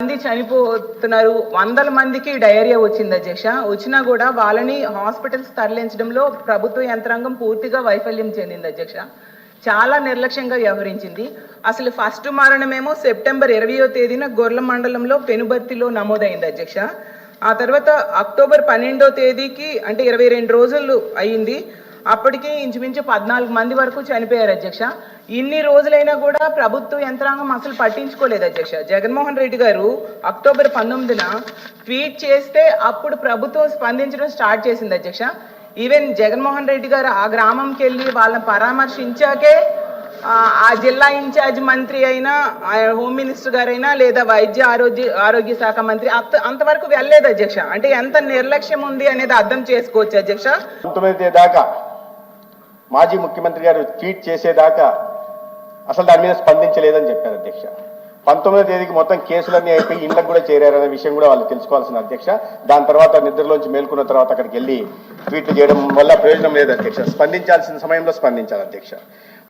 మంది చనిపోతున్నారు, వందల మందికి డయేరియా వచ్చింది అధ్యక్ష. వచ్చినా కూడా వాళ్ళని హాస్పిటల్స్ తరలించడంలో ప్రభుత్వ యంత్రాంగం పూర్తిగా వైఫల్యం చెందింది అధ్యక్ష. చాలా నిర్లక్ష్యంగా వ్యవహరించింది. అసలు ఫస్ట్ మరణమేమో సెప్టెంబర్ 20వ తేదీన గొర్ల మండలంలో పెనుబర్తిలో నమోదైంది అధ్యక్ష. ఆ తర్వాత అక్టోబర్ 12వ తేదీకి అంటే 22 రోజులు అయింది. అప్పటికి ఇంచుమించు 14 మంది వరకు చనిపోయారు అధ్యక్ష. ఇన్ని రోజులైనా కూడా ప్రభుత్వ యంత్రాంగం అసలు పట్టించుకోలేదు అధ్యక్ష. జగన్మోహన్ రెడ్డి గారు అక్టోబర్ 19న ట్వీట్ చేస్తే అప్పుడు ప్రభుత్వం స్పందించడం స్టార్ట్ చేసింది అధ్యక్ష. ఈవెన్ జగన్మోహన్ రెడ్డి గారు ఆ గ్రామంకి వెళ్ళి వాళ్ళని పరామర్శించాకే ఆ జిల్లా ఇన్ఛార్జ్ మంత్రి అయినా, హోమ్ మినిస్టర్ గారైనా, లేదా వైద్య ఆరోగ్య శాఖ మంత్రి అంతవరకు వెళ్ళలేదు అధ్యక్ష. అంటే ఎంత నిర్లక్ష్యం ఉంది అనేది అర్థం చేసుకోవచ్చు అధ్యక్ష. 19 దాకా మాజీ ముఖ్యమంత్రి గారు ట్వీట్ చేసేదాకా అసలు దాని మీద స్పందించలేదని చెప్పారు అధ్యక్ష. 19వ తేదీకి మొత్తం కేసులన్నీ అయిపోయి ఇళ్లకు కూడా చేరారనే విషయం కూడా వాళ్ళు తెలుసుకోవాల్సిన అధ్యక్ష. దాని తర్వాత నిద్రలోంచి మేల్కొన్న తర్వాత అక్కడికి వెళ్ళి ట్వీట్లు చేయడం వల్ల ప్రయోజనం లేదు అధ్యక్ష. స్పందించాల్సిన సమయంలో స్పందించాలి అధ్యక్ష.